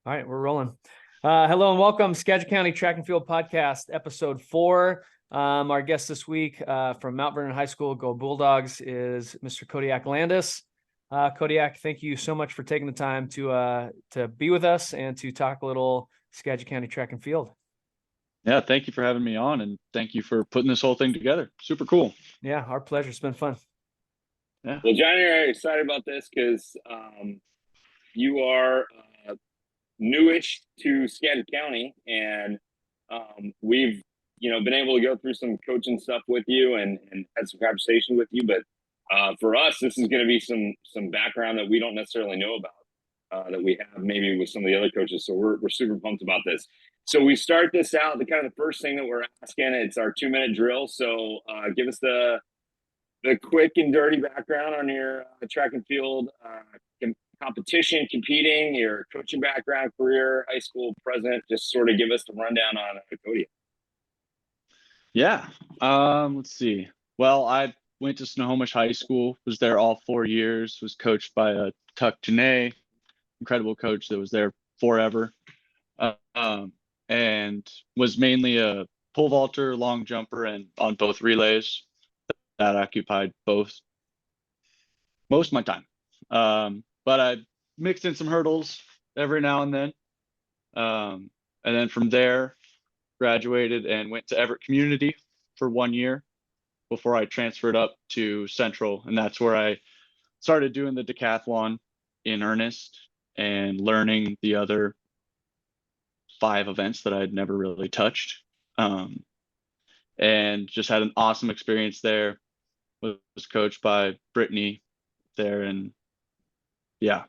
All right, we're rolling. Hello and welcome, Skagit County Track and Field Podcast, episode 4. Our guest this week from Mount Vernon High School, Go Bulldogs, is Mr. Kodiak Landis. Kodiak, thank you so much for taking the time to be with us and to talk a little Skagit County Track and Field. Yeah, thank you for having me on, and thank you for putting this whole thing together. Super cool. Yeah, our pleasure. It's been fun. Yeah. Well, Johnny and I are excited about this because you are newish to Skagit County, and we've been able to go through some coaching stuff with you and had some conversation with you. But for us, this is going to be some background that we don't necessarily know about that we have maybe with some of the other coaches. So we're super pumped about this. So we start this out. The first thing that we're asking, it's our 2-minute drill. So give us the quick and dirty background on your track and field competition, competing, your coaching background, career, high school, present. Just sort of give us the rundown on Kodiak. Yeah. Let's see. Well, I went to Snohomish High School, was there all 4 years, was coached by Tuck Janae, incredible coach that was there forever, and was mainly a pole vaulter, long jumper, and on both relays. That occupied most of my time. But I mixed in some hurdles every now and then. And then from there, graduated and went to Everett Community for 1 year before I transferred up to Central. And that's where I started doing the decathlon in earnest and learning the other 5 events that I'd never really touched. And just had an awesome experience there. Was coached by Brittany there, and yeah,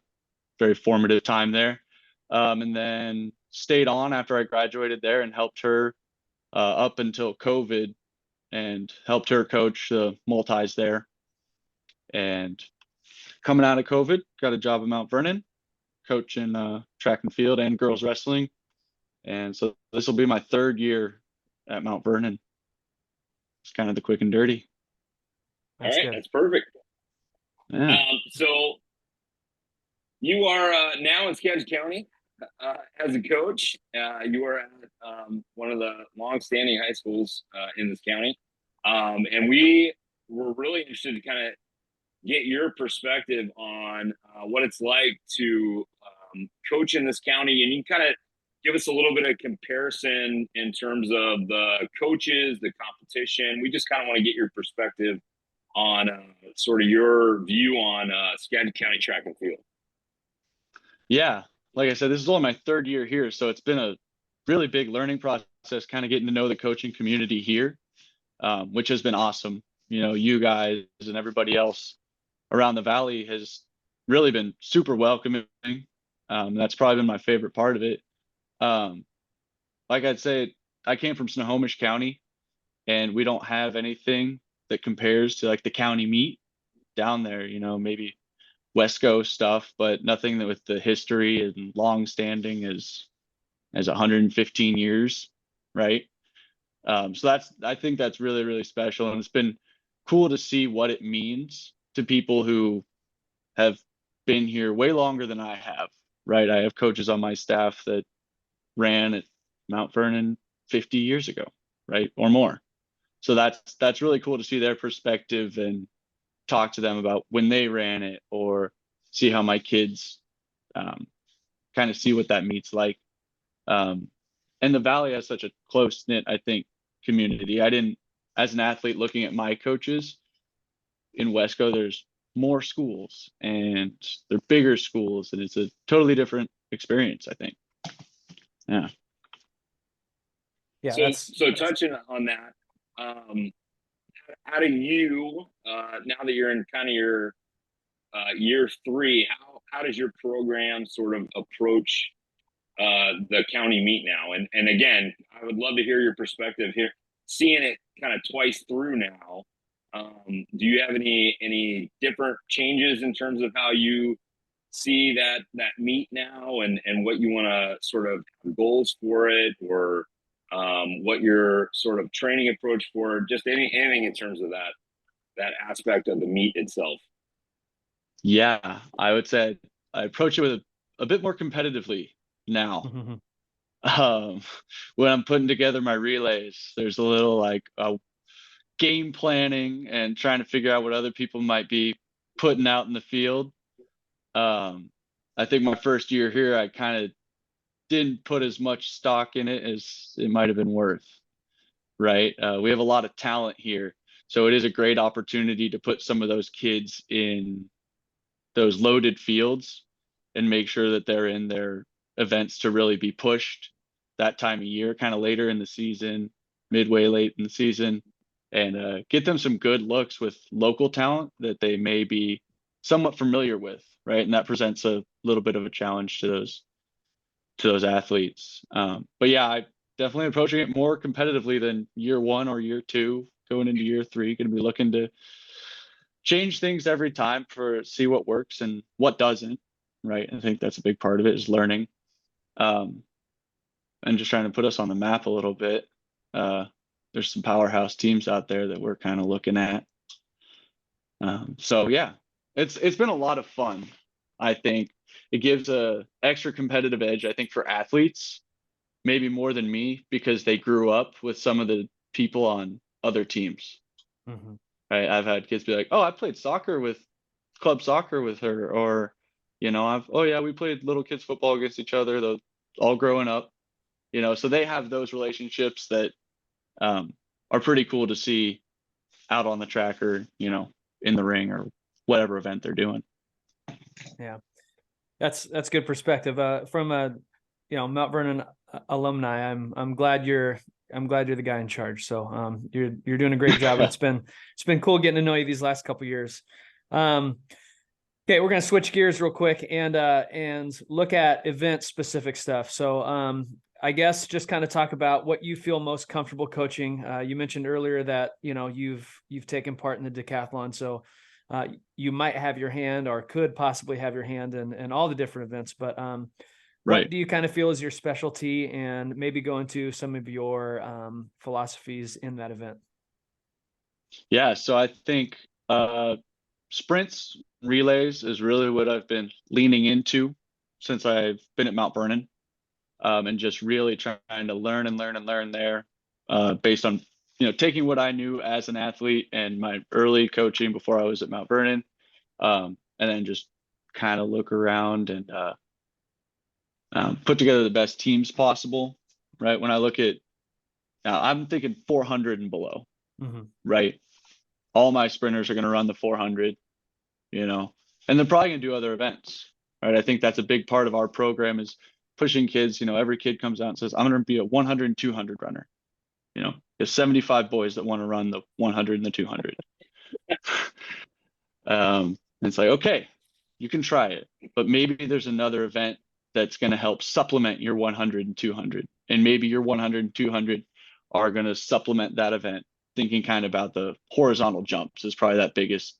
very formative time there. And then stayed on after I graduated there and helped her up until COVID, and helped her coach the multis there. And coming out of COVID, got a job at Mount Vernon, coaching track and field and girls wrestling. And so this will be my 3rd year at Mount Vernon. It's kind of the quick and dirty. All right, that's perfect. Yeah. So you are now in Skagit County as a coach. You are at one of the long-standing high schools in this county, and we were really interested to kind of get your perspective on what it's like to coach in this county, and you kind of give us a little bit of comparison in terms of the coaches, the competition. We just kind of want to get your perspective on sort of your view on Skagit County track and field. Yeah, like I said, this is only my 3rd year here, so it's been a really big learning process, kind of getting to know the coaching community here, which has been awesome. You guys and everybody else around the valley has really been super welcoming. That's probably been my favorite part of it. Like I'd say, I came from Snohomish County, and we don't have anything that compares to like the county meet down there, maybe Wesco stuff, but nothing that with the history and long standing as 115 years, right? So I think that's really, really special. And it's been cool to see what it means to people who have been here way longer than I have, right? I have coaches on my staff that ran at Mount Vernon 50 years ago, right? Or more. So that's really cool to see their perspective and talk to them about when they ran it, or see how my kids kind of see what that meets like. And the Valley has such a close-knit, I think, community. I didn't, as an athlete looking at my coaches in Wesco, there's more schools and they're bigger schools, and it's a totally different experience, I think. Yeah. Yeah. So touching on that, how do you, now that you're in kind of your year 3, how does your program sort of approach the county meet now? And again, I would love to hear your perspective here, seeing it kind of twice through now. Do you have any different changes in terms of how you see that meet now, and what you want to sort of have goals for it, or what your sort of training approach for, just anything in terms of that aspect of the meet itself? Yeah, I would say I approach it with a bit more competitively now. Mhm. When I'm putting together my relays, there's a little like game planning and trying to figure out what other people might be putting out in the field. I think my first year here, I kind of didn't put as much stock in it as it might have been worth, right? We have a lot of talent here, so it is a great opportunity to put some of those kids in those loaded fields and make sure that they're in their events to really be pushed that time of year, kind of later in the season, midway late in the season, and get them some good looks with local talent that they may be somewhat familiar with, right? And that presents a little bit of a challenge to those athletes. But yeah, I definitely approaching it more competitively than year one or year two. Going into year three, going to be looking to change things every time for see what works and what doesn't, right? I think that's a big part of it is learning, and just trying to put us on the map a little bit. There's some powerhouse teams out there that we're kind of looking at. So yeah, it's been a lot of fun. I think it gives a extra competitive edge, I think, for athletes, maybe more than me, because they grew up with some of the people on other teams. Mhm. Right? I've had kids be like, "Oh, I played soccer with club soccer with her," or "Oh yeah, we played little kids football against each other, though, all growing up." So they have those relationships that are pretty cool to see out on the track or in the ring or whatever event they're doing. Yeah, that's good perspective. From a Mount Vernon alumni, I'm glad you're the guy in charge. So you're doing a great job, and it's been cool getting to know you these last couple years. Okay, we're gonna switch gears real quick and look at event specific stuff. So I guess just kind of talk about what you feel most comfortable coaching. You mentioned earlier that you've taken part in the decathlon, so you might have your hand or could possibly have your hand in all the different events. But what Right. do you kind of feel is your specialty, and maybe go into some of your philosophies in that event? Yeah, so I think sprints, relays is really what I've been leaning into since I've been at Mount Vernon, and just really trying to learn and learn and learn there, based on taking what I knew as an athlete and my early coaching before I was at Mount Vernon, and then just kind of look around and put together the best teams possible. Right. When I look at now, I'm thinking 400 and below. Mm-hmm. Right. All my sprinters are going to run the 400, and they're probably going to do other events. Right. I think that's a big part of our program is pushing kids. Every kid comes out and says, "I'm going to be a 100 and 200 runner." There's 75 boys that want to run the 100 and the 200. And it's like, okay, you can try it, but maybe there's another event that's going to help supplement your 100 and 200. And maybe your 100 and 200 are going to supplement that event. Thinking kind of about the horizontal jumps is probably that biggest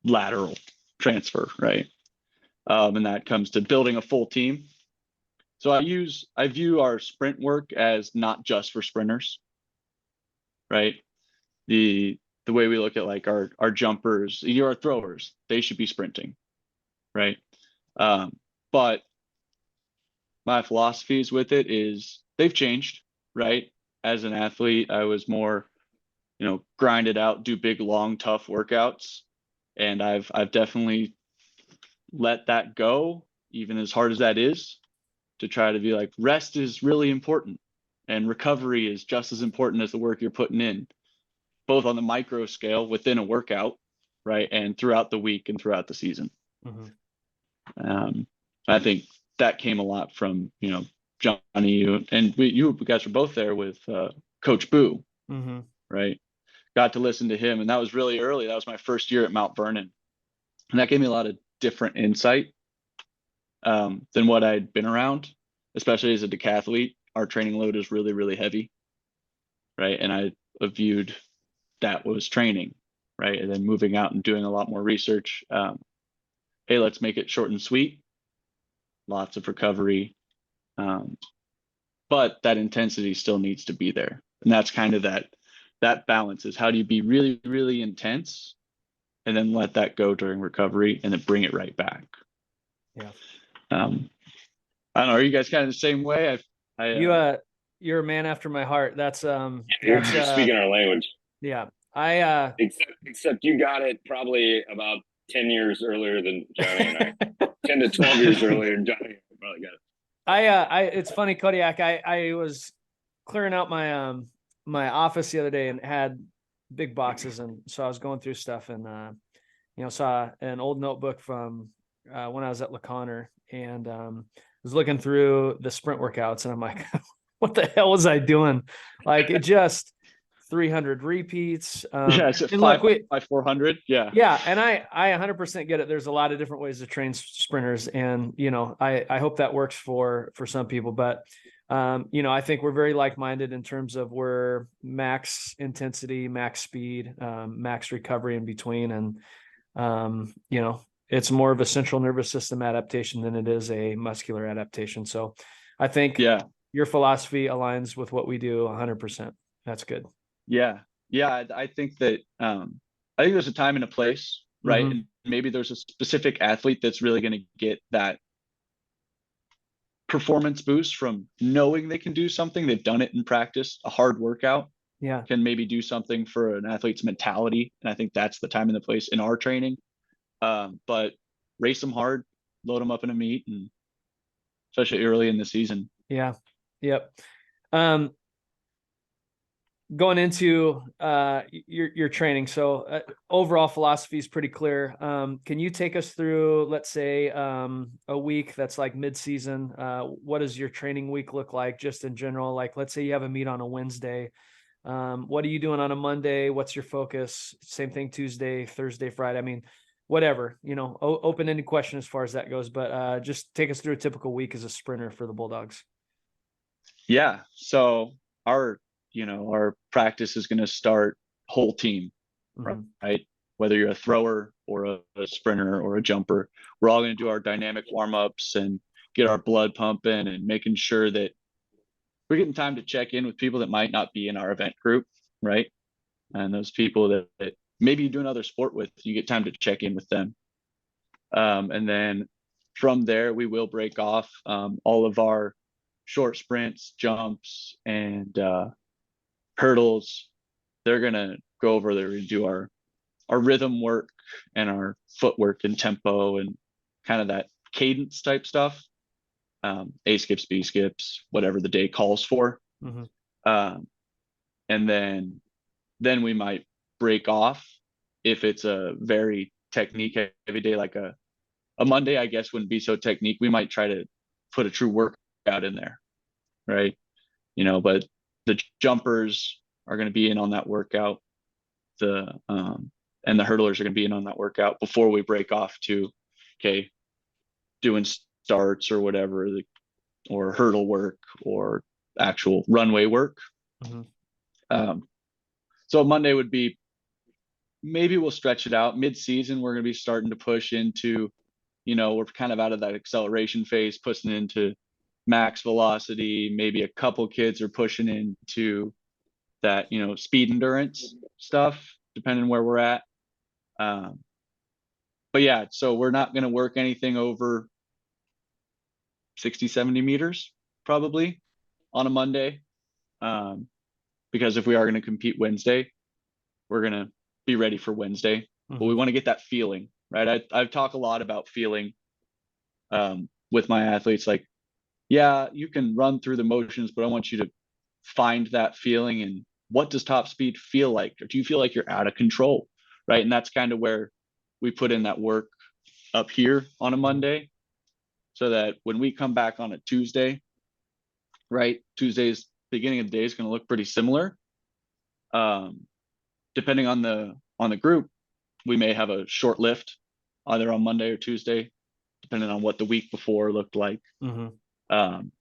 lateral transfer, right? And that comes to building a full team. So I view our sprint work as not just for sprinters, right? The way we look at like our jumpers, our throwers, they should be sprinting, right? But my philosophies with it is they've changed, right? As an athlete, I was more, grind it out, do big, long, tough workouts, and I've definitely let that go, even as hard as that is, to try to be like, rest is really important, and recovery is just as important as the work you're putting in, both on the micro scale within a workout, right, and throughout the week and throughout the season. Mm-hmm. I think that came a lot from Johnny, and you guys were both there with Coach Boo, Mm-hmm. right? Got to listen to him, and that was really early. That was my first year at Mount Vernon, and that gave me a lot of different insight than what I'd been around, especially as a decathlete. Our training load is really, really heavy, right? And I viewed that was training, right? And then moving out and doing a lot more research. Hey, let's make it short and sweet. Lots of recovery, but that intensity still needs to be there, and that's kind of that balance is how do you be really, really intense and then let that go during recovery and then bring it right back. Yeah. I don't know. Are you guys kind of the same way? You're a man after my heart. You're speaking our language. Yeah. Except you got it probably about 10 years earlier than Johnny and I. 10 to 12 years earlier than Johnny probably got it. It's funny, Kodiak. I was clearing out my office the other day and had big boxes, and so I was going through stuff and saw an old notebook from when I was at LeConner, and was looking through the sprint workouts, and I'm like, what the hell was I doing? Like, it just 300 repeats. It's and five by 400. Yeah. Yeah. And I 100% get it. There's a lot of different ways to train sprinters. And, I hope that works for some people, but, I think we're very like-minded in terms of we're max intensity, max speed, max recovery in between. And, it's more of a central nervous system adaptation than it is a muscular adaptation. So I think your philosophy aligns with what we do 100%. That's good. Yeah. I think that, I think there's a time and a place, right? Mm-hmm. And maybe there's a specific athlete that's really going to get that performance boost from knowing they can do something. They've done it in practice. A hard workout can maybe do something for an athlete's mentality. And I think that's the time and the place in our training. But race them hard, load them up in a meet, and especially early in the season. Yeah. Yep. Going into your training, so overall philosophy is pretty clear. Can you take us through, let's say, a week that's like mid-season? What does your training week look like, just in general? Like, let's say you have a meet on a Wednesday. What are you doing on a Monday? What's your focus? Same thing Tuesday, Thursday, Friday. I mean, whatever, open-ended question as far as that goes. But just take us through a typical week as a sprinter for the Bulldogs. Yeah. So our practice is going to start whole team, right? Whether you're a thrower or a sprinter or a jumper, we're all going to do our dynamic warm-ups and get our blood pumping and making sure that we're getting time to check in with people that might not be in our event group, right? And those people that maybe you do another sport with, you get time to check in with them. And then from there, we will break off all of our short sprints, jumps, and hurdles. They're gonna go over there and do our rhythm work and our footwork and tempo and kind of that cadence type stuff. A skips, B skips, whatever the day calls for. And then we might break off if it's a very technique heavy day, like a Monday, I guess wouldn't be so technique. We might try to put a true workout in there, right? But the jumpers are going to be in on that workout. And the hurdlers are going to be in on that workout before we break off to, doing starts or whatever, or hurdle work or actual runway work. So Monday would be, maybe we'll stretch it out. Mid-season, we're going to be starting to push into, we're kind of out of that acceleration phase, pushing into max velocity. Maybe a couple kids are pushing into that, speed endurance stuff, depending where we're at. But yeah, so we're not going to work anything over 60, 70 meters probably on a Monday. Because if we are going to compete Wednesday, we're going to be ready for Wednesday. But we want to get that feeling, right? I've talked a lot about feeling with my athletes. Like, yeah, you can run through the motions, but I want you to find that feeling. And what does top speed feel like? Or do you feel like you're out of control, right? And that's kind of where we put in that work up here on a Monday, so that when we come back on a Tuesday, right? Tuesday's beginning of the day is going to look pretty similar. Depending on the group, we may have a short lift either on Monday or Tuesday, depending on what the week before looked like. And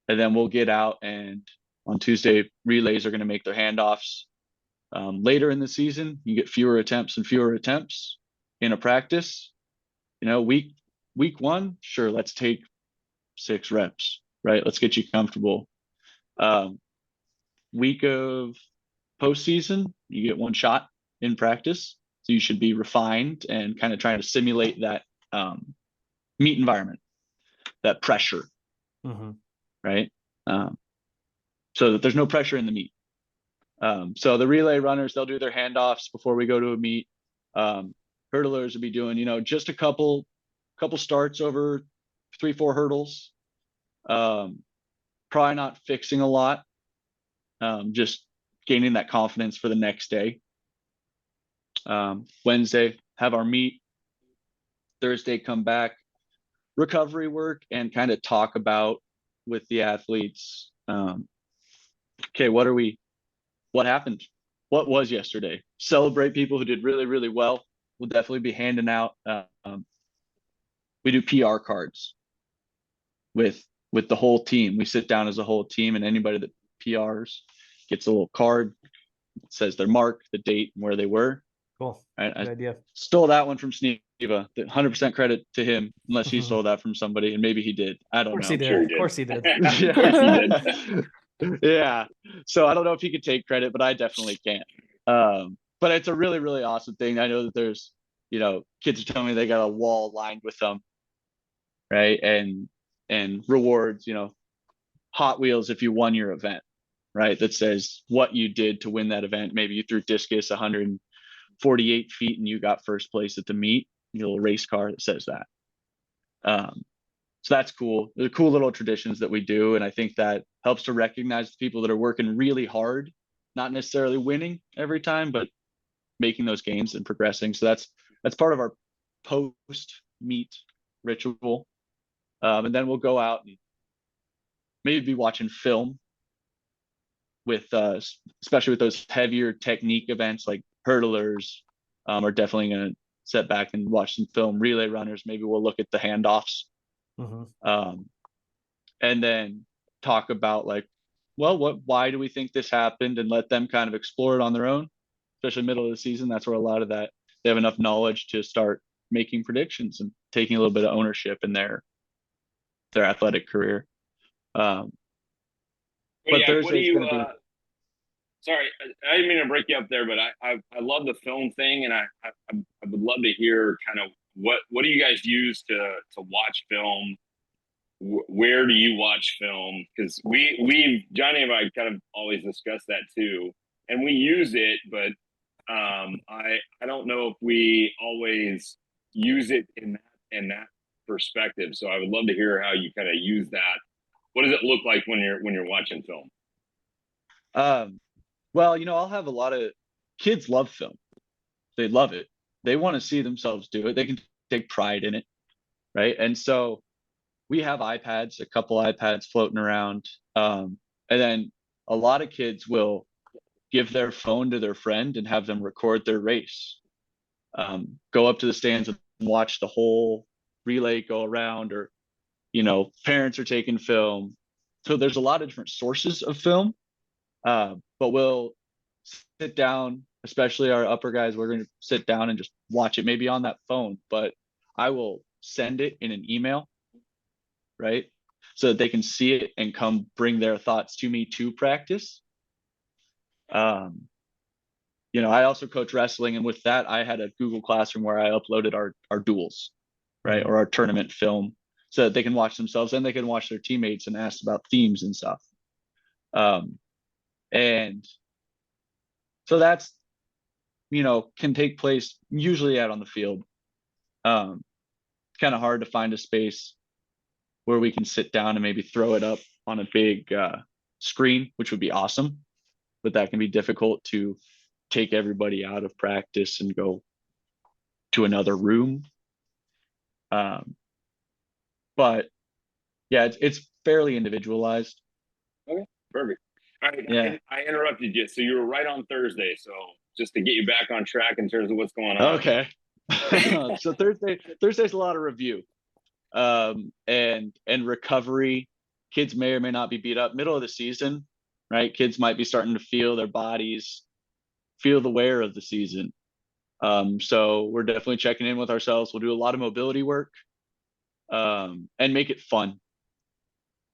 then we'll get out, and on Tuesday, relays are going to make their handoffs. Later in the season, you get fewer attempts and fewer attempts in a practice. Week one, sure, let's take 6 reps, right? Let's get you comfortable. Week of postseason, you get 1 shot in practice. So you should be refined and kind of trying to simulate that meet environment, that pressure, right? So that there's no pressure in the meet. So the relay runners, they'll do their handoffs before we go to a meet. Hurdlers will be doing, just a couple starts over 3-4 hurdles. Probably not fixing a lot. Just gaining that confidence for the next day. Wednesday, have our meet. Thursday, come back, recovery work, and kind of talk about with the athletes. Okay, what happened? What was yesterday? Celebrate people who did really, really well. We'll definitely be handing out. We do PR cards with the whole team. We sit down as a whole team, and anybody that PRs gets a little card. It says their mark, the date, and where they were. Cool. I Good idea. stole that one from Sneva. 100% credit to him, unless he stole that from somebody, and maybe he did. I don't know. Of course he did. Of course he did. Yeah. So I don't know if he could take credit, but I definitely can't. But it's a really, really awesome thing. I know that there's, kids are telling me they got a wall lined with them, right? And rewards, Hot Wheels if you won your event, right? That says what you did to win that event. Maybe you threw discus 148 feet and you got first place at the meet. Your little race car that says that. So that's cool. They're cool little traditions that we do. And I think that helps to recognize the people that are working really hard, not necessarily winning every time, but making those gains and progressing. So that's part of our post meet ritual. And then we'll go out and maybe be watching film with especially with those heavier technique events like hurdlers. Are definitely going to sit back and watch some film. Relay runners, maybe we'll look at the handoffs. And then talk about why do we think this happened, and let them kind of explore it on their own, especially middle of the season. That's where a lot of that, they have enough knowledge to start making predictions and taking a little bit of ownership in their athletic career. But Thursday's going to be. Sorry, I didn't mean to break you up there, but I love the film thing, and I would love to hear kind of what do you guys use to watch film? Where do you watch film? Because Johnny and I kind of always discuss that too, and we use it, but I don't know if we always use it in that perspective. So I would love to hear how you kind of use that. What does it look like when you're watching film? Well, I'll have a lot of kids love film. They love it. They want to see themselves do it. They can take pride in it, right? And so we have iPads, a couple iPads floating around. And then a lot of kids will give their phone to their friend and have them record their race. Go up to the stands and watch the whole relay go around, or, parents are taking film. So there's a lot of different sources of film. But we'll sit down, especially our upper guys, we're going to sit down and just watch it maybe on that phone, but I will send it in an email, right? So that they can see it and come bring their thoughts to me to practice. I also coach wrestling, and with that, I had a Google Classroom where I uploaded our duels, right? Or our tournament film, so that they can watch themselves and they can watch their teammates and ask about themes and stuff. And so that's, can take place usually out on the field. Kind of hard to find a space where we can sit down and maybe throw it up on a big screen, which would be awesome. But that can be difficult to take everybody out of practice and go to another room. But yeah, it's fairly individualized. Okay, perfect. All right, yeah. I interrupted you, so you were right on Thursday. So just to get you back on track in terms of what's going on. Okay. So Thursday's a lot of review, and recovery. Kids may or may not be beat up. Middle of the season, right? Kids might be starting to feel their bodies, feel the wear of the season. So we're definitely checking in with ourselves. We'll do a lot of mobility work, and make it fun.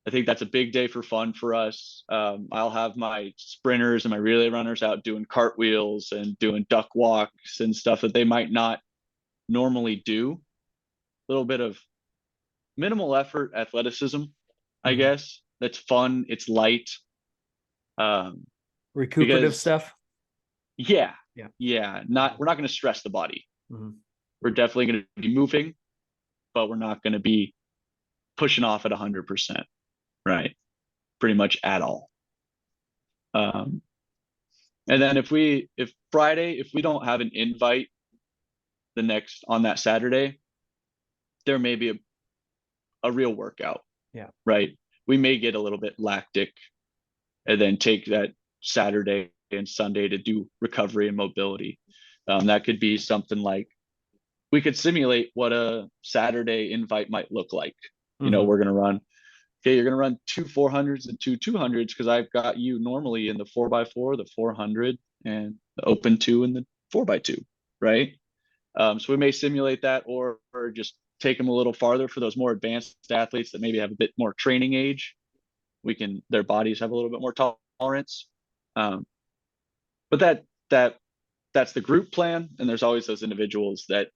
I think that's a big day for fun for us. I'll have my sprinters and my relay runners out doing cartwheels and doing duck walks and stuff that they might not normally do. A little bit of minimal effort athleticism, I Mhm. guess. That's fun. It's light. Um, Recuperative because stuff. yeah, Yeah. yeah, we're not going to stress the body. Mhm. We're definitely going to be moving, but we're not going to be pushing off at 100%, right? Pretty much at all. And then if Friday, if we don't have an invite on that Saturday, there may be a real workout, Yeah. right? We may get a little bit lactic and then take that Saturday and Sunday to do recovery and mobility. That could be something like we could simulate what a Saturday invite might look like. Mhm. We're going to run, okay, you're going to run 2 400s and 2 200s because I've got you normally in the 4x4, the 400, and the open 2 and the 4x2, right? So we may simulate that or just take them a little farther for those more advanced athletes that maybe have a bit more training age. Their bodies have a little bit more tolerance. Um, but that's the group plan, and there's always those individuals that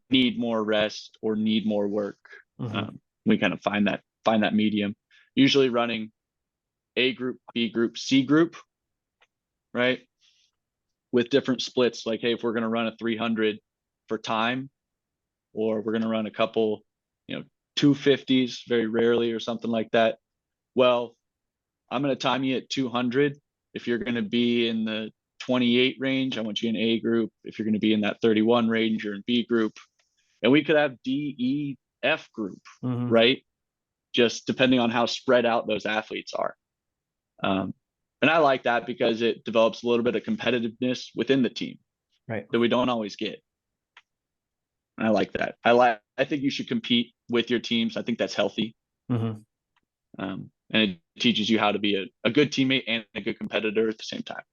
need more rest or need more work. Mhm. We kind of find that medium, usually running A group, B group, C group, right? With different splits, like, hey, if we're going to run a 300 for time, or we're going to run a couple, 250s very rarely or something like that. Well, I'm going to time you at 200. If you're going to be in the 28 range, I want you in A group. If you're going to be in that 31 range, you're in B group. And we could have D, E, F group, Mhm. right? Just depending on how spread out those athletes are. And I like that because it develops a little bit of competitiveness within the team Right. that we don't always get. And I like that. I think you should compete with your teams. I think that's healthy. Mhm. And it teaches you how to be a good teammate and a good competitor at the same time.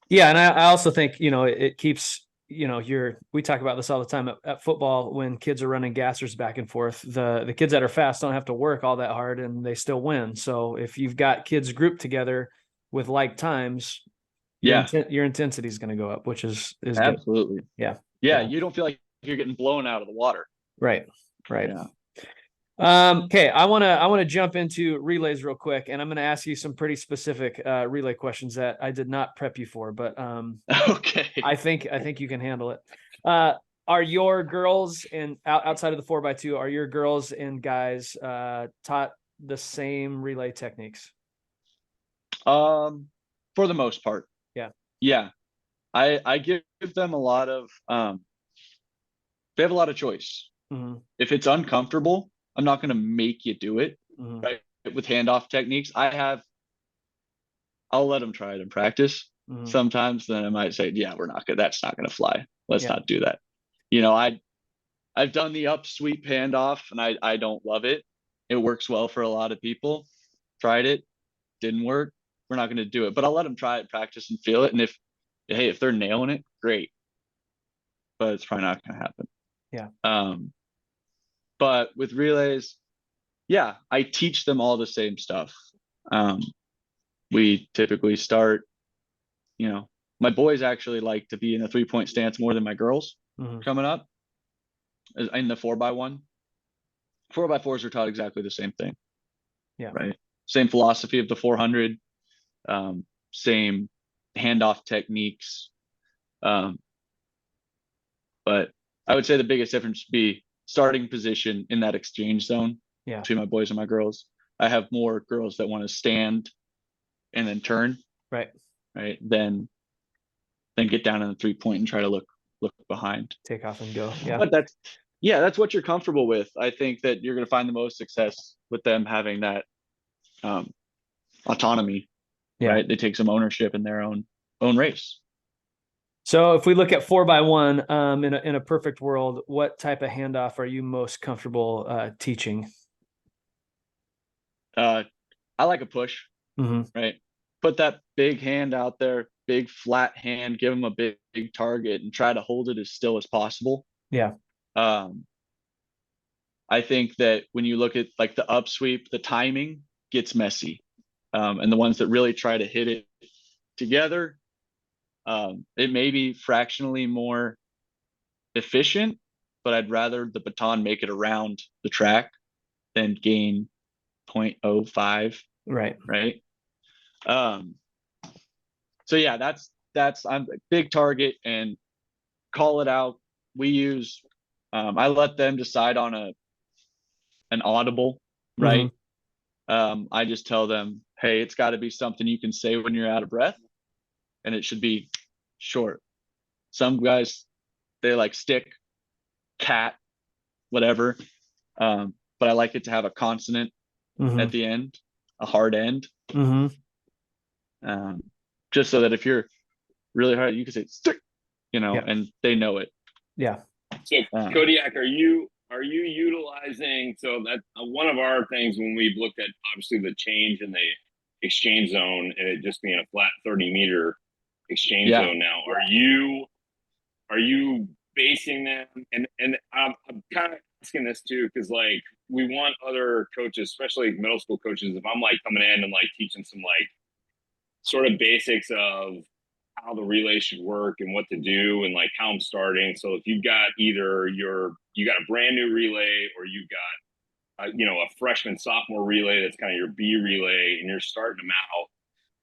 Yeah, and I also think it keeps we talk about this all the time at football when kids are running gassers back and forth. The kids that are fast don't have to work all that hard and they still win. So if you've got kids grouped together with like times, Yeah, your intensity is going to go up, which is good. absolutely. Yeah. Yeah, you don't feel like you're getting blown out of the water. Right. Yeah. Okay, I want to jump into relays real quick, and I'm going to ask you some pretty specific relay questions that I did not prep you for, but Okay. I think you can handle it. Are your girls outside of the 4x2, are your girls and guys taught the same relay techniques? For the most part. Yeah. Yeah. I give them a lot of they have a lot of choice. Mhm. If it's uncomfortable, I'm not going to make you do it. Mhm. Right. With handoff techniques, I'll let them try it in practice. Mhm. Sometimes then I might say, yeah, that's not going to fly. Let's Yeah. not do that. I've done the up sweep handoff and I don't love it. It works well for a lot of people. Tried it, didn't work. We're not going to do it, but I'll let them try it, practice and feel it. And if they're nailing it, great. But it's probably not going to happen. Yeah. But with relays, yeah, I teach them all the same stuff. We typically start, my boys actually like to be in a 3-point stance more than my girls coming up in the 4x1. 4x4s are taught exactly the same thing. Yeah. Right. Same philosophy of the 400, same handoff techniques. But I would say the biggest difference would be starting position in that exchange zone between my boys and my girls. I have more girls that want to stand and then turn. Right. Then get down in the 3-point and try to look behind. Take off and go. Yeah. But that's what you're comfortable with. I think that you're going to find the most success with them having that autonomy. Yeah. Right. They take some ownership in their own race. So if we look at 4x1, in a perfect world, what type of handoff are you most comfortable teaching? I like a push. Right. Put that big hand out there, big flat hand, give them a big target and try to hold it as still as possible. Yeah. I think that when you look at like the up sweep, the timing gets messy. And the ones that really try to hit it together, it may be fractionally more efficient, but I'd rather the baton make it around the track than gain 0.05. Right. Right. So yeah, I'm a big target and call it out. We use, I let them decide on an audible, right? I just tell them, hey, it's got to be something you can say when you're out of breath, and it should be short. Some guys, they like stick, cat, whatever. But I like it to have a consonant at the end, a hard end. Just so that if you're really hard, you can say stick, and they know it. Yeah. So Kodiak, are you utilizing, so that one of our things when we've looked at obviously the change in the exchange zone and it just being a flat 30-meter exchange zone now, are you basing them, and I'm kind of asking this too because like we want other coaches, especially middle school coaches, if I'm like coming in and like teaching some like sort of basics of how the relay should work and what to do and like how I'm starting. So if you've got either you got a brand new relay or you've got a freshman sophomore relay that's kind of your B relay and you're starting them out,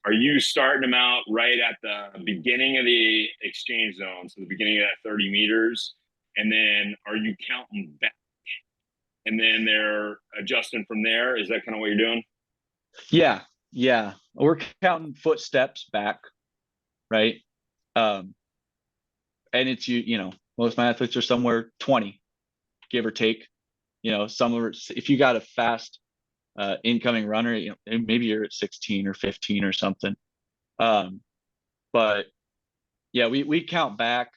are you starting them out right at the beginning of the exchange zone, so the beginning of that 30 meters, and then are you counting back and then they're adjusting from there? Is that kind of what you're doing? Yeah, we're counting footsteps back, right? And it's most of my athletes are somewhere 20, give or take. Some are, if you got a fast incoming runner, maybe you're at 16 or 15 or something. But yeah, we count back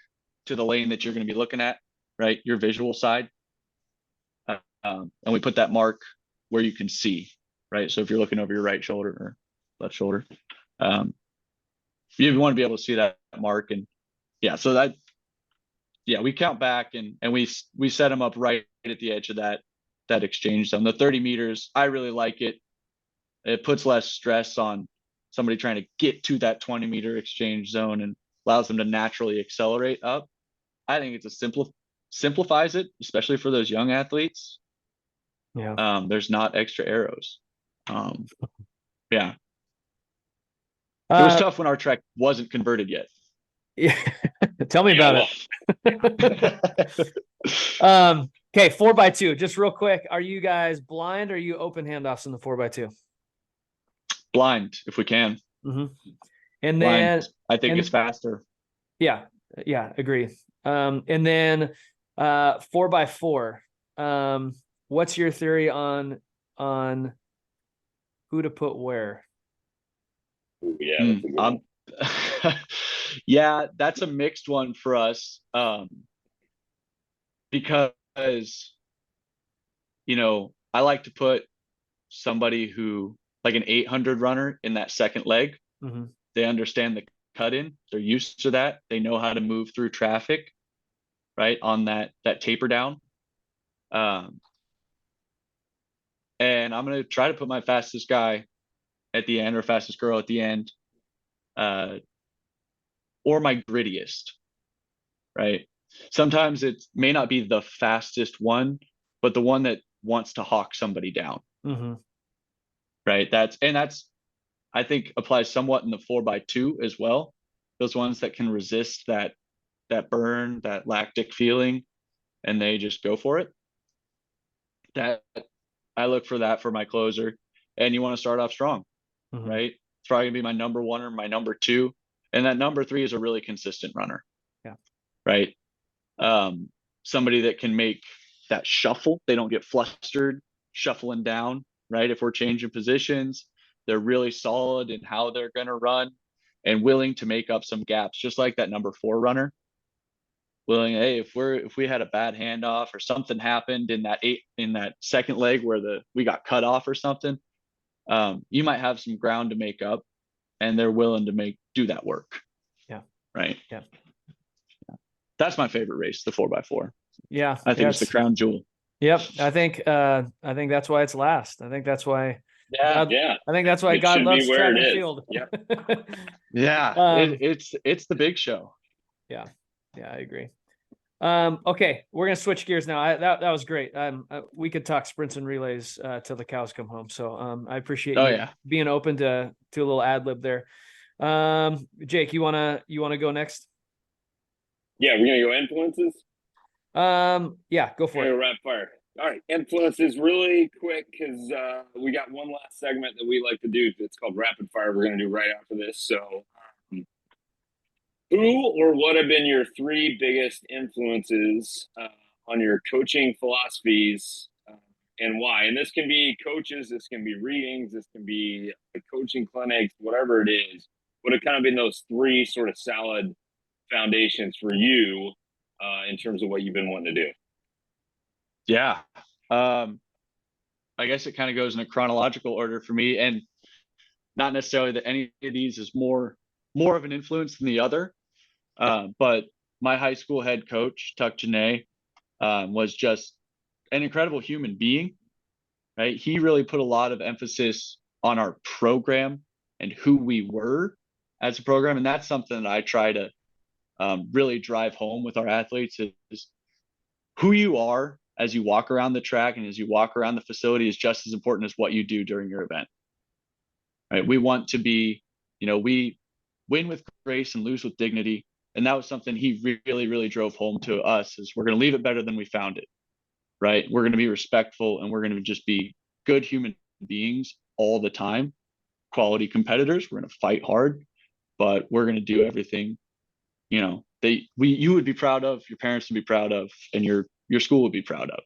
to the lane that you're going to be looking at, right? Your visual side. And we put that mark where you can see, right? So if you're looking over your right shoulder or left shoulder, you want to be able to see that mark. And so we count back and we set them up right at the edge of that exchange zone. The 30 meters, I really like it. It puts less stress on somebody trying to get to that 20-meter exchange zone and allows them to naturally accelerate up. I think it's simplifies it, especially for those young athletes. Yeah. There's not extra arrows. Yeah. It was tough when our track wasn't converted yet. Yeah. Tell me about it. Okay, 4x2. Just real quick, are you guys blind or are you open handoffs in the 4x2? Blind, if we can. And blind. then I think it's faster. Yeah, agree. And then 4x4. What's your theory on who to put where? Yeah, yeah, that's a mixed one for us. Because I like to put somebody who like an 800 runner in that second leg. They understand the cut in, they're used to that, they know how to move through traffic right on that taper down. And I'm going to try to put my fastest guy at the end or fastest girl at the end, or my grittiest, right? Sometimes it may not be the fastest one, but the one that wants to hawk somebody down. Right. That's I think applies somewhat in the 4x2 as well. Those ones that can resist that burn, that lactic feeling, and they just go for it. That I look for that for my closer. And you want to start off strong, right? It's probably gonna be my number one or my number two. And that number three is a really consistent runner. Yeah. Right. Somebody that can make that shuffle. They don't get flustered shuffling down, right? If we're changing positions, they're really solid in how they're going to run and willing to make up some gaps, just like that number 4 runner. Willing, hey, if we had a bad handoff or something happened in that second leg where we got cut off or something, you might have some ground to make up, and they're willing to do that work. Yeah. Right. Yeah. That's my favorite race, the 4x4. Yeah. I think it's the crown jewel. Yep. I think that's why it's last. I think that's why. Yeah. I think that's why God loves track and field. Yeah. Yeah. It's the big show. Yeah. Yeah, I agree. Okay, we're gonna switch gears now. That was great. We could talk sprints and relays till the cows come home. So I appreciate Oh you yeah. being open to a little ad lib there. Jake, you wanna go next? Yeah, we're gonna go influences. Yeah, go for We're it. gonna rapid fire. All right, influences really quick because we got one last segment that we like to do. It's called rapid fire. We're gonna do right after this. So, who or what have been your three biggest influences on your coaching philosophies, and why? And this can be coaches, this can be readings, this can be coaching clinics, whatever it is. What have kind of been those three sort of solid foundations for you in terms of what you've been wanting to do? Yeah. I guess it kind of goes in a chronological order for me, and not necessarily that any of these is more of an influence than the other. But my high school head coach, Tuck Janae, was just an incredible human being, right? He really put a lot of emphasis on our program and who we were as a program. And that's something that I try to really drive home with our athletes is who you are as you walk around the track and as you walk around the facility is just as important as what you do during your event, right? We want to be, we win with grace and lose with dignity. And that was something he really, really drove home to us is we're going to leave it better than we found it, right? We're going to be respectful and we're going to just be good human beings all the time, quality competitors. We're going to fight hard, but we're going to do everything, you would be proud of, your parents would be proud of, and your school would be proud of.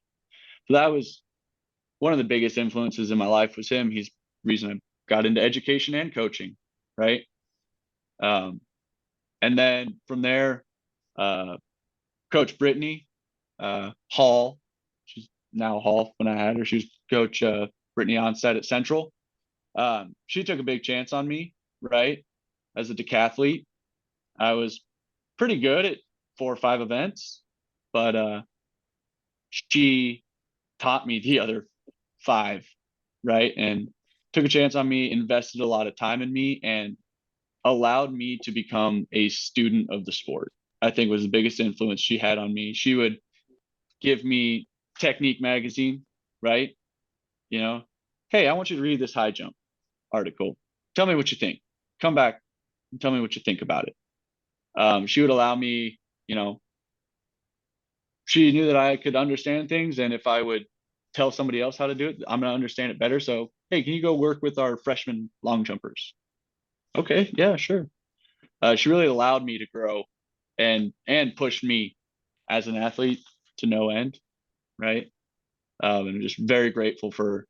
So that was one of the biggest influences in my life was him. He's the reason I got into education and coaching, right? And then from there, Coach Brittany Hall, she's now Hall when I had her. She was Coach Brittany Onset at Central. She took a big chance on me, right? As a decathlete, I was pretty good at 4 or 5 events, but she taught me the other 5, right? And took a chance on me, invested a lot of time in me, and allowed me to become a student of the sport. I think was the biggest influence she had on me. She would give me Technique magazine, right? Hey, I want you to read this high jump article. Tell me what you think. Come back and tell me what you think about it. She would allow me, she knew that I could understand things. And if I would tell somebody else how to do it, I'm going to understand it better. So, hey, can you go work with our freshman long jumpers? Okay. Yeah, sure. She really allowed me to grow and push me as an athlete to no end. Right. And I'm just very grateful for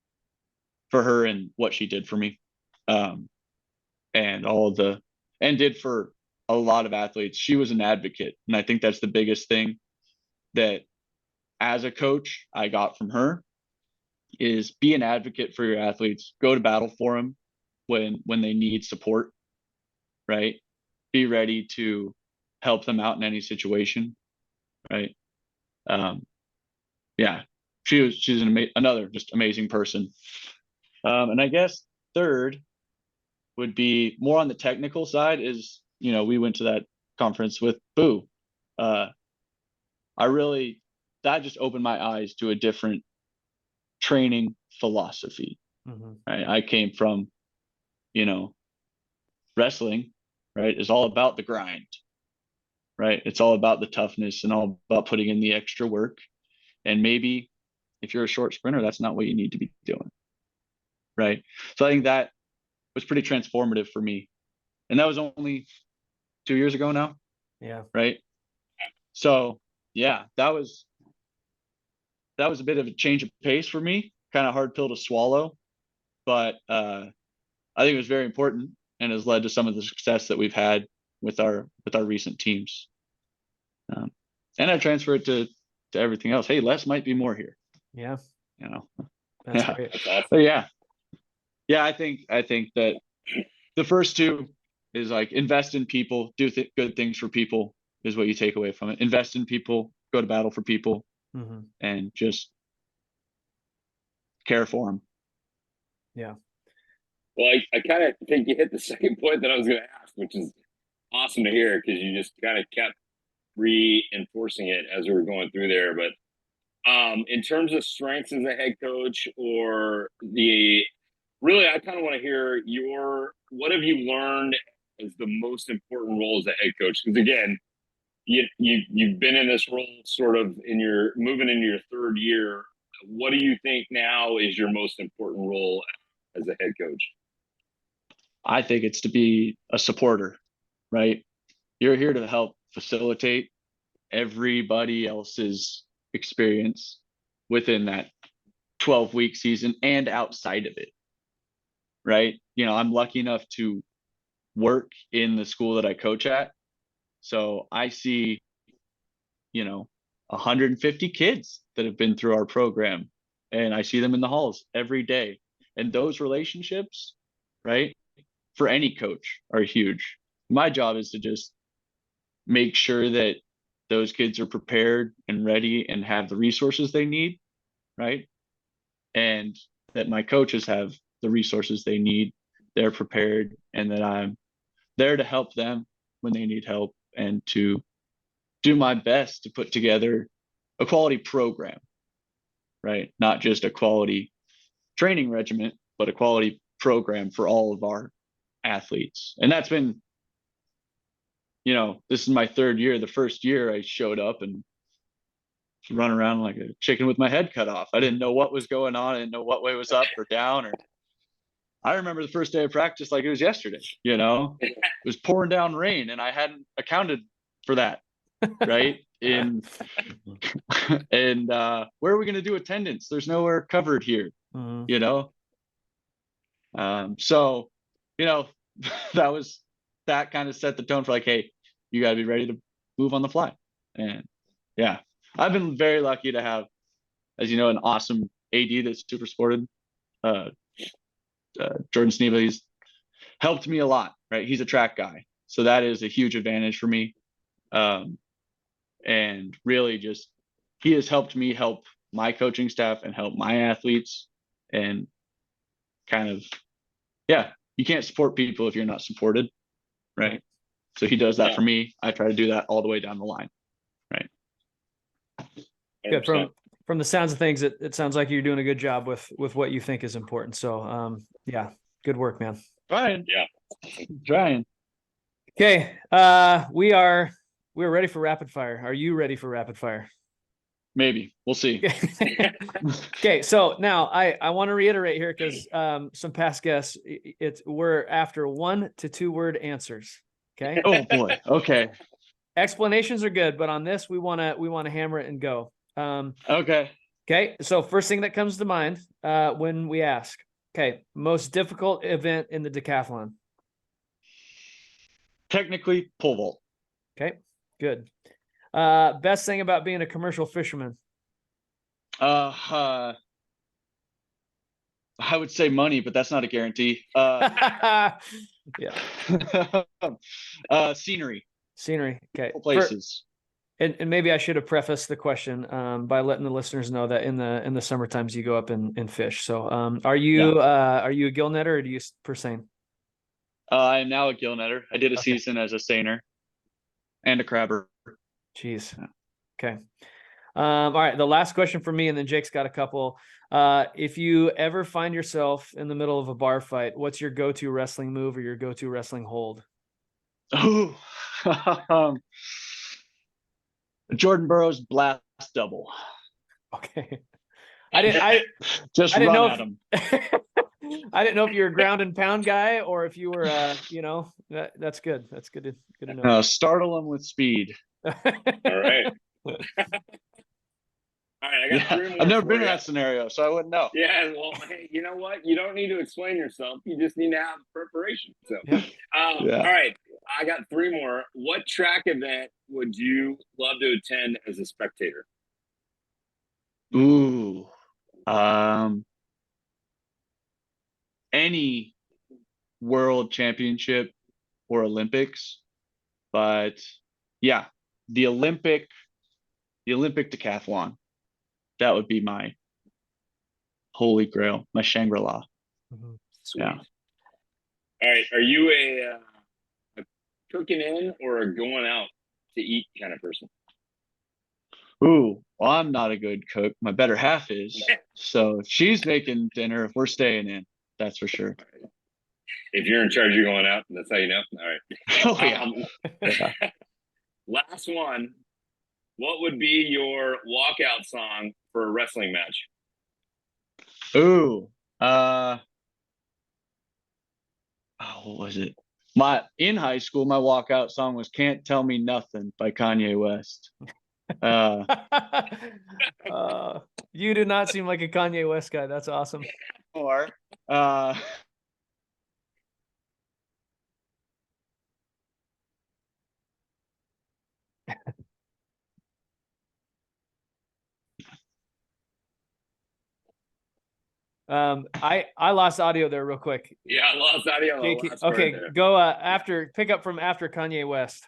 her and what she did for me. And did for a lot of athletes. She was an advocate. And I think that's the biggest thing that as a coach I got from her is be an advocate for your athletes, go to battle for them when they need support, right? Be ready to help them out in any situation, right? Yeah, she's another just amazing person. And I guess third would be more on the technical side is, we went to that conference with Boo. That just opened my eyes to a different training philosophy. Mm-hmm. Right? I came from, wrestling, right? Is all about the grind, right? It's all about the toughness and all about putting in the extra work. And maybe if you're a short sprinter, that's not what you need to be doing, right? So I think that was pretty transformative for me. And that was only 2 years ago now. Yeah. Right. So yeah, that was a bit of a change of pace for me, kind of hard pill to swallow, but I think it was very important and has led to some of the success that we've had with our recent teams. And I transfer it to everything else. Hey, less might be more here. Yeah. That's great. That's awesome. But yeah, I think that the first two is like invest in people, do good things for people is what you take away from it. Invest in people, go to battle for people, and just care for them. Yeah. Well, I kind of think you hit the second point that I was going to ask, which is awesome to hear because you just kind of kept reinforcing it as we were going through there. But in terms of strengths as a head coach, or really, I kind of want to hear what have you learned as the most important role as a head coach? Because again, you've been in this role sort of moving into your third year. What do you think now is your most important role as a head coach? I think it's to be a supporter, right? You're here to help facilitate everybody else's experience within that 12-week season and outside of it, right? I'm lucky enough to work in the school that I coach at. So I see, 150 kids that have been through our program, and I see them in the halls every day. And those relationships, right, for any coach are huge. My job is to just make sure that those kids are prepared and ready and have the resources they need, right? And that my coaches have the resources they need, they're prepared, and that I'm there to help them when they need help, and to do my best to put together a quality program, right? Not just a quality training regimen, but a quality program for all of our athletes. And that's been, this is my third year. The first year I showed up and run around like a chicken with my head cut off. I didn't know what was going on. I didn't know what way was up or down. Or I remember the first day of practice like it was yesterday. It was pouring down rain, and I hadn't accounted for that, right? And where are we going to do attendance? There's nowhere covered here. So that kind of set the tone for like, hey, you got to be ready to move on the fly. And yeah, I've been very lucky to have, as you know, an awesome AD that's super supported. Jordan Sneva, he's helped me a lot, right? He's a track guy, so that is a huge advantage for me. And really just, he has helped me help my coaching staff and help my athletes, and kind of, you can't support people if you're not supported, right? So he does that for me. I try to do that all the way down the line, right? Good. From the sounds of things, it sounds like you're doing a good job with what you think is important. So good work, man. Trying. Okay. We're ready for rapid fire. Are you ready for rapid fire? Maybe. We'll see. Okay. So now I want to reiterate here, because some past guests, we're after 1 to 2 word answers. Okay. Oh boy. Okay. Explanations are good, but on this, we want to hammer it and go. Okay. Okay. So first thing that comes to mind when we ask, okay, most difficult event in the decathlon? Technically, pole vault. Okay. Good. Best thing about being a commercial fisherman? I would say money, but that's not a guarantee. Scenery. Okay. Places. And maybe I should have prefaced the question by letting the listeners know that in the summer times you go up and fish. So are you a gill netter, or do you per seine? I am now a gill netter. I did a season as a seiner and a crabber. Jeez. Okay. All right. The last question for me, and then Jake's got a couple. If you ever find yourself in the middle of a bar fight, what's your go-to wrestling move or your go-to wrestling hold? Oh, Jordan Burroughs blast double. Okay. I didn't know at him. I didn't know if you were a ground and pound guy, or if you were, that's good. That's good to know. Startle him with speed. All right. All right, I got 3 more. I've never been in that scenario, so I wouldn't know. Yeah, well, hey, you know what? You don't need to explain yourself. You just need to have preparation. So, All right, I got 3 more. What track event would you love to attend as a spectator? Ooh, any world championship or Olympics, but yeah, the Olympic decathlon. That would be my holy grail, my Shangri-La. Mm-hmm. Yeah. All right. Are you a cooking in or a going out to eat kind of person? Ooh, well, I'm not a good cook. My better half is. So if she's making dinner, if we're staying in, that's for sure. If you're in charge, you're going out. That's how you know. All right. Oh yeah. Last one. What would be your walkout song for a wrestling match? Ooh. What was it? In high school, my walkout song was "Can't Tell Me Nothing" by Kanye West. You do not seem like a Kanye West guy. That's awesome. Or I lost audio there real quick. Yeah, I lost audio. On the JK, last part okay, there. go pick up from after Kanye West.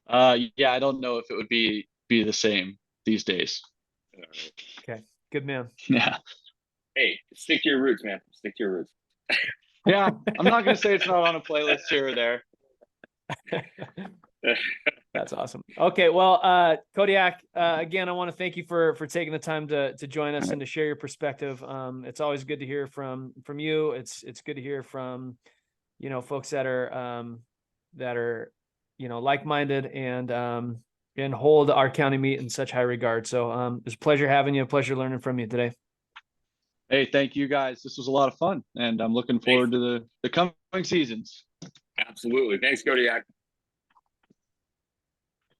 yeah, I don't know if it would be the same these days. Okay, good man. Yeah. Hey, stick to your roots, man. Stick to your roots. Yeah, I'm not gonna say it's not on a playlist here or there. That's awesome. Okay, well, Kodiak, again, I want to thank you for taking the time to join us and to share your perspective. It's always good to hear from you. It's good to hear from, you know, folks that are you know, like-minded and hold our county meet in such high regard. So it's a pleasure having you, a pleasure learning from you today. Hey, thank you guys. This was a lot of fun, and I'm looking forward to the coming seasons. Absolutely. Thanks, Kodiak.